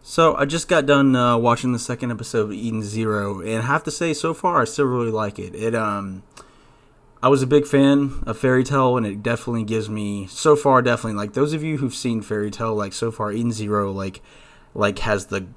So I just got done watching the second episode of Eden Zero, and I have to say, so far I still really like it. I was a big fan of Fairy Tale, and it definitely gives me so far definitely like those of you who've seen Fairy Tale, like so far Eden Zero like has the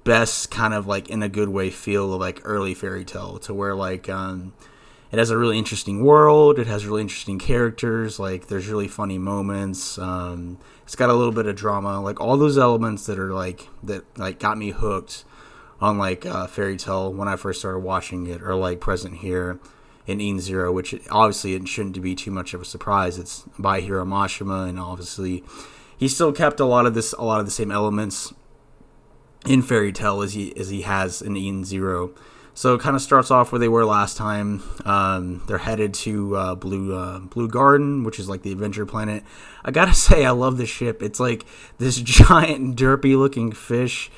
best kind of like in a good way feel of like early Fairy Tale to where it has a really interesting world. It has really interesting characters. Like there's really funny moments. It's got a little bit of drama. Like all those elements that got me hooked on Fairy Tale when I first started watching it are like present here in Eden Zero, which obviously it shouldn't be too much of a surprise. It's by Hiro Mashima, and obviously he still kept a lot of the same elements in Fairy Tale as he has in Eden Zero. So it kind of starts off where they were last time. They're headed to Blue Garden, which is like the adventure planet. I gotta say, I love this ship. It's like this giant, derpy looking fish,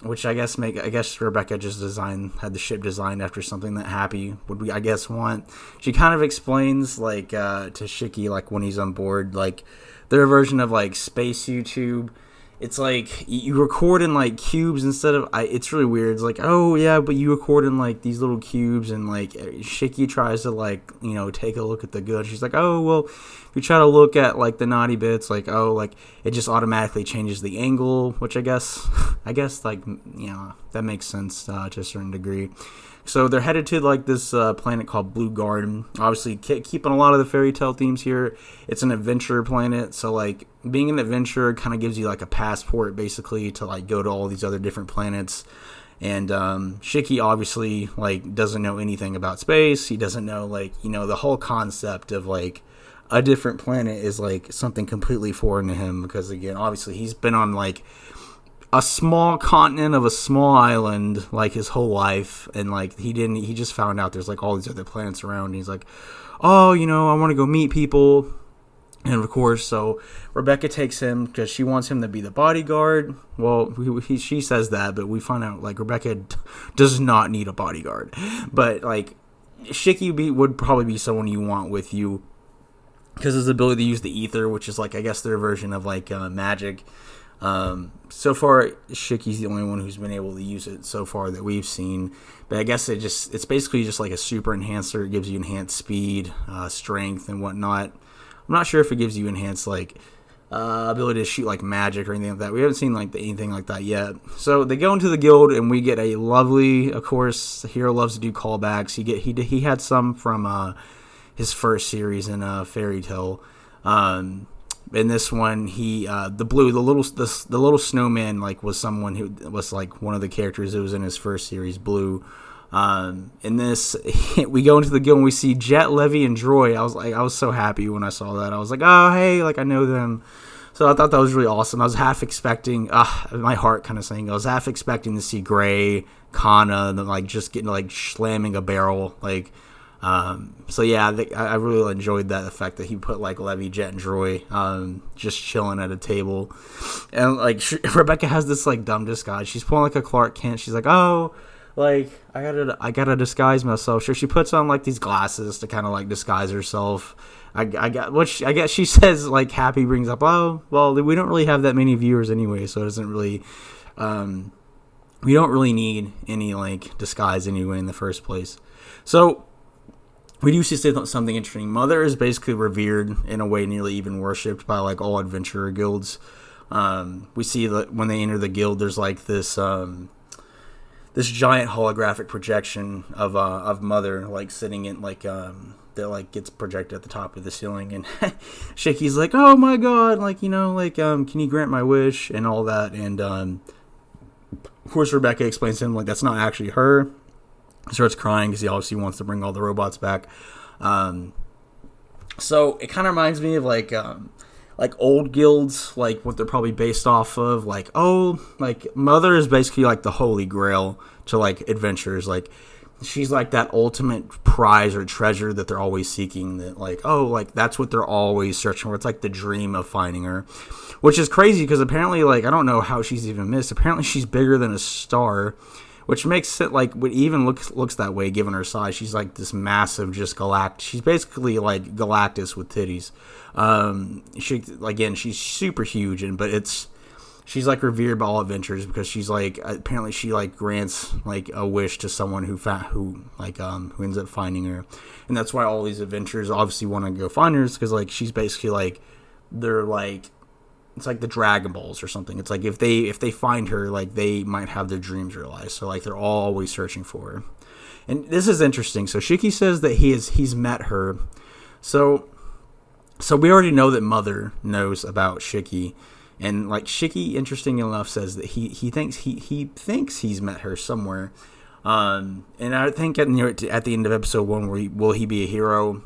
which I guess Rebecca just had the ship designed after something that Happy would we I guess want. She kind of explains to Shiki like when he's on board like their version of like Space YouTube. It's like you record in like cubes instead of it's really weird. It's like, oh yeah, but you record in like these little cubes, and like Shiki tries to take a look at the good. She's like, oh well, if you try to look at like the naughty bits, like it just automatically changes the angle, which I guess that makes sense to a certain degree. So they're headed to like this planet called Blue Garden. Obviously, keeping a lot of the Fairy Tale themes here. It's an adventure planet, so like being an adventurer kind of gives you like a passport basically to like go to all these other different planets. And Shiki obviously like doesn't know anything about space. He doesn't know the whole concept of like a different planet is like something completely foreign to him, because again, obviously he's been on like a small continent of a small island like his whole life, and like he just found out there's like all these other planets around, and he's like, oh, I want to go meet people. And of course, so Rebecca takes him because she wants him to be the bodyguard. Well, she says that, but we find out like Rebecca does not need a bodyguard, but like Shiki would probably be someone you want with you because his ability to use the ether, which is like I guess their version of like magic. So far Shiki's the only one who's been able to use it so far that we've seen, but I guess it's basically just like a super enhancer. It gives you enhanced speed, strength, and whatnot. I'm not sure if it gives you enhanced ability to shoot like magic or anything like that. We haven't seen anything like that yet. So they go into the guild, and we get a lovely, of course, Hiro loves to do callbacks. He had some from his first series in Fairy Tale. In this one, the little snowman was someone who was like one of the characters that was in his first series, Blue. In this, we go into the guild and we see Jet, Levy, and Droy. I was so happy when I saw that. I was like, oh hey, I know them. So I thought that was really awesome. I was half expecting, my heart kind of saying, I was half expecting to see Gray, Kana, and then just getting slamming a barrel, So yeah, I really enjoyed that, the fact that he put Levy, Jet, and Droy just chilling at a table, and Rebecca has this dumb disguise. She's pulling a Clark Kent. She's like, oh, I gotta disguise myself. Sure, she puts on these glasses to kind of disguise herself. I guess she says Happy brings up, oh well, we don't really have that many viewers anyway, so it doesn't really we don't really need any disguise anyway in the first place. So we do see something interesting. Mother is basically revered in a way nearly even worshipped by all adventurer guilds. We see that when they enter the guild, there's this giant holographic projection of Mother sitting in that gets projected at the top of the ceiling, and Shiki's like, oh my god, can you grant my wish and all that, and of course Rebecca explains to him that's not actually her. Starts crying because he obviously wants to bring all the robots back. So it kind of reminds me of old guilds, what they're probably based off of. Mother is basically the holy grail to adventurers. She's that ultimate prize or treasure that they're always seeking. That that's what they're always searching for. It's the dream of finding her, which is crazy because apparently I don't know how she's even missed. Apparently she's bigger than a star. Which makes it what even looks that way given her size. She's this massive, just Galactus. She's basically Galactus with titties. She's super huge, but it's she's like revered by all adventurers because she's like apparently she like grants like a wish to someone who ends up finding her, and that's why all these adventurers obviously want to go find her, because like she's basically like they're like it's like the Dragon Balls or something. It's like if they find her, like they might have their dreams realized. So like they're all always searching for her. And this is interesting. So Shiki says that he's met her. So we already know that Mother knows about Shiki, and like Shiki, interesting enough, says that he thinks he's met her somewhere. And I think at the end of episode 1, will he be a hero?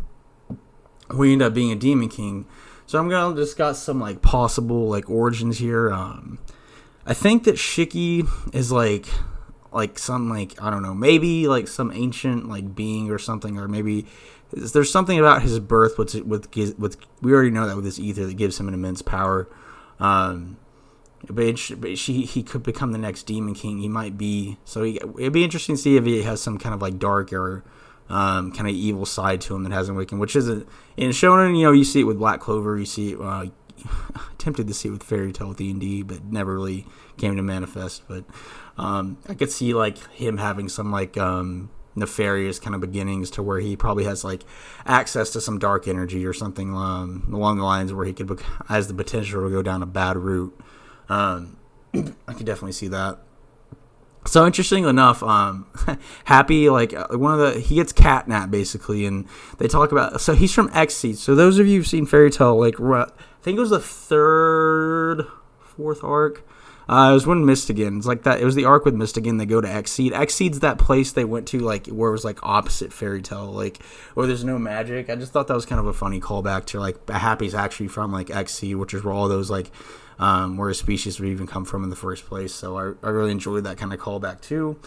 We end up being a Demon King. So I'm gonna discuss some like possible like origins here. I think that Shiki is like some like I don't know, maybe like some ancient like being or something, or maybe there's something about his birth with we already know that with his ether that gives him an immense power. But he could become the next Demon King. He might be. So it'd be interesting to see if he has some kind of like dark or kind of evil side to him that hasn't awakened, which isn't in Shonen. You see it with Black Clover. You see it. Attempted to see it with Fairy Tail with D&D, but never really came to manifest. But I could see like him having some like nefarious kind of beginnings to where he probably has like access to some dark energy or something along the lines where he has the potential to go down a bad route. I could definitely see that. So interesting enough, Happy, like he gets catnapped basically, and they talk about, so he's from Exceed. So those of you who've seen Fairy Tail, like I think it was the fourth arc. It was when Mystigan. It's like that. It was the arc with Mystigan. They go to Exceed. Exceed's that place they went to, like where it was like opposite Fairy Tail, like where there's no magic. I just thought that was kind of a funny callback to like Happy's actually from like Exceed, which is where all those like where a species would even come from in the first place. So I really enjoyed that kind of callback too.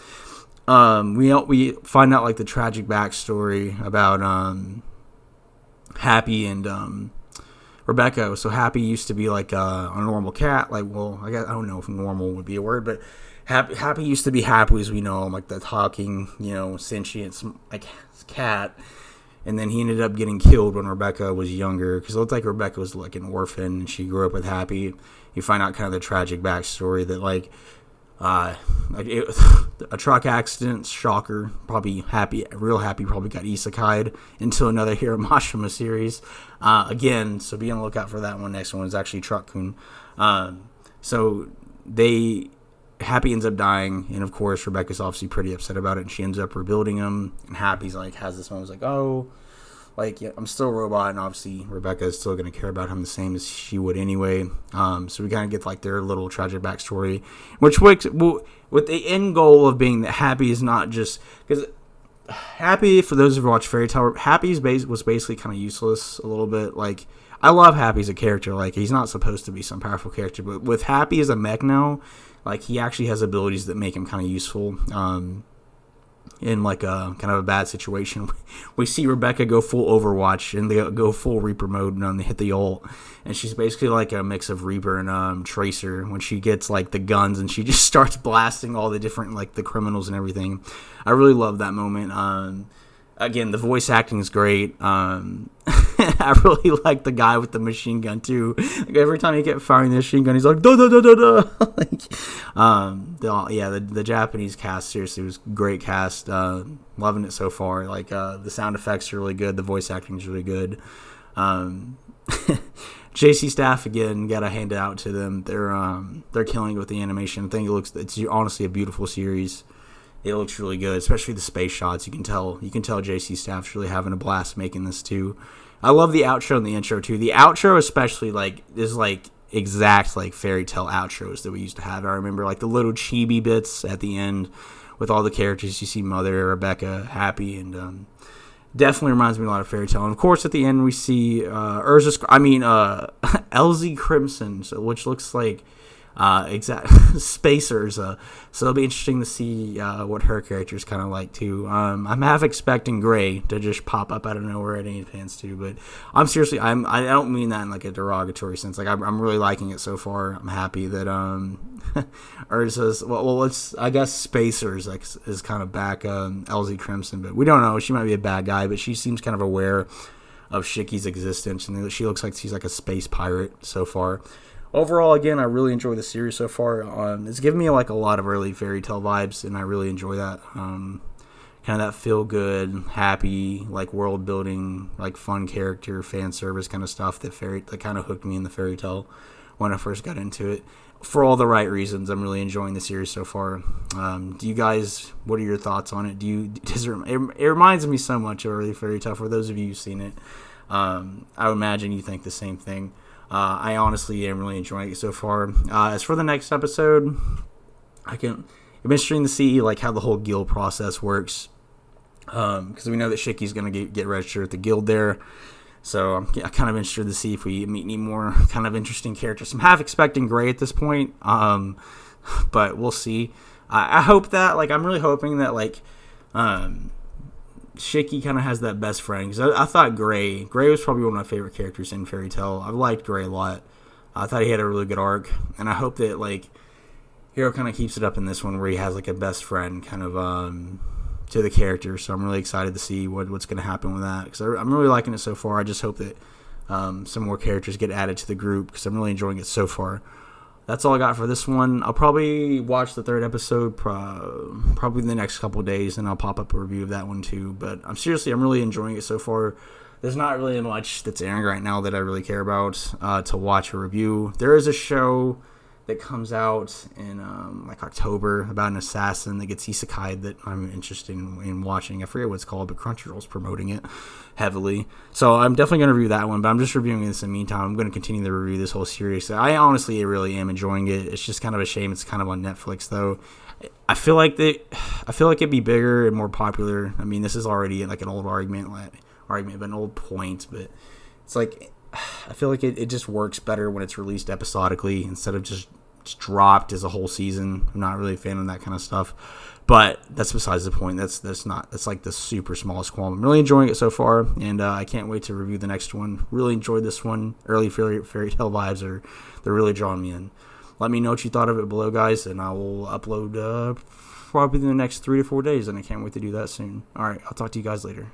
We find out like the tragic backstory about Happy and Rebecca. So Happy used to be like a normal cat. Like, well, I don't know if normal would be a word, but Happy used to be Happy as we know him, like the talking, sentient like cat. And then he ended up getting killed when Rebecca was younger, because it looked like Rebecca was like an orphan and she grew up with Happy. You find out kind of the tragic backstory that like a truck accident, shocker, probably real Happy probably got isekai'd into another Hiro Mashima series again, so be on the lookout for that one. Next one is actually Truck-kun. So Happy ends up dying, and of course Rebecca's obviously pretty upset about it, and she ends up rebuilding him, and Happy's like has this moment like, oh, like, yeah, I'm still a robot, and obviously Rebecca is still going to care about him the same as she would anyway. So we kind of get like their little tragic backstory, which with the end goal of being that Happy is not just, because Happy, for those who watch Fairy Tail, Happy's was basically kind of useless a little bit. Like, I love Happy as a character. Like, he's not supposed to be some powerful character, but with Happy as a mech now, like, he actually has abilities that make him kind of useful. In like a kind of a bad situation, we see Rebecca go full Overwatch and they go full Reaper mode, and they hit the ult, and she's basically like a mix of Reaper and Tracer when she gets like the guns, and she just starts blasting all the different like the criminals and everything. I really love that moment. Again, the voice acting is great. I really like the guy with the machine gun too. Like, every time he kept firing the machine gun, he's like da da da da da. The Japanese cast seriously was great cast. Loving it so far. Like the sound effects are really good. The voice acting is really good. JC Staff again, gotta hand it out to them. They're killing it with the animation. I think it's honestly a beautiful series. It looks really good, especially the space shots. You can tell JC Staff's really having a blast making this too. I love the outro and the intro too. The outro especially is like exact like Fairy Tail outros that we used to have. I remember like the little chibi bits at the end with all the characters. You see Mother, Rebecca, Happy, and definitely reminds me a lot of Fairy Tail. And of course at the end we see LZ Crimson, which looks like Spacers, so it'll be interesting to see what her character is kind of like too. I'm half expecting Gray to just pop up out of nowhere at any pants too, but I don't mean that in like a derogatory sense. Like I'm really liking it so far. I'm happy that I guess Spacers like is kind of back, LZ Crimson, but we don't know. She might be a bad guy, but she seems kind of aware of Shiki's existence, and she looks like she's like a space pirate so far. overall, again, I really enjoy the series so far. It's given me like a lot of early Fairy Tail vibes, and I really enjoy that. Kind of that feel good, happy, like world building, like fun character, fan service kind of stuff that kind of hooked me in the Fairy Tail when I first got into it. For all the right reasons, I'm really enjoying the series so far. Do you guys? What are your thoughts on it? It reminds me so much of early Fairy Tail. For those of you who've seen it, I would imagine you think the same thing. I honestly am really enjoying it so far. As for the next episode, it's interesting to see like how the whole guild process works, because we know that Shicky's going to get registered at the guild there. So I'm kind of interested to see if we meet any more kind of interesting characters. I'm half expecting Gray at this point, but we'll see. I hope that, like, I'm really hoping that, like, Shicky kind of has that best friend. Because I thought Gray was probably one of my favorite characters in Fairy Tail. I liked Gray a lot. I thought he had a really good arc. And I hope that, like, Hiro kind of keeps it up in this one where he has, like, a best friend kind of to the character. So I'm really excited to see what's going to happen with that, because I'm really liking it so far. I just hope that some more characters get added to the group, because I'm really enjoying it so far. That's all I got for this one. I'll probably watch the third episode probably in the next couple of days, and I'll pop up a review of that one too. But I'm really enjoying it so far. There's not really much that's airing right now that I really care about to watch or review. There is a show that comes out in like October about an assassin that gets isekai'd that I'm interested in watching. I forget what it's called, but Crunchyroll's promoting it heavily. So I'm definitely going to review that one, but I'm just reviewing this in the meantime. I'm going to continue to review this whole series. I honestly really am enjoying it. It's just kind of a shame it's kind of on Netflix, though. I feel like it'd be bigger and more popular. I mean, this is already like an old argument, but an old point, but it's like, I feel like it just works better when it's released episodically instead of just dropped as a whole season. I'm not really a fan of that kind of stuff, but that's besides the point. That's like the super smallest qualm. I'm really enjoying it so far, and I can't wait to review the next one. Really enjoyed this one. Early Fairy Tail vibes they're really drawing me in. Let me know what you thought of it below, guys, and I will upload probably in the next 3 to 4 days, and I can't wait to do that soon. All right, I'll talk to you guys later.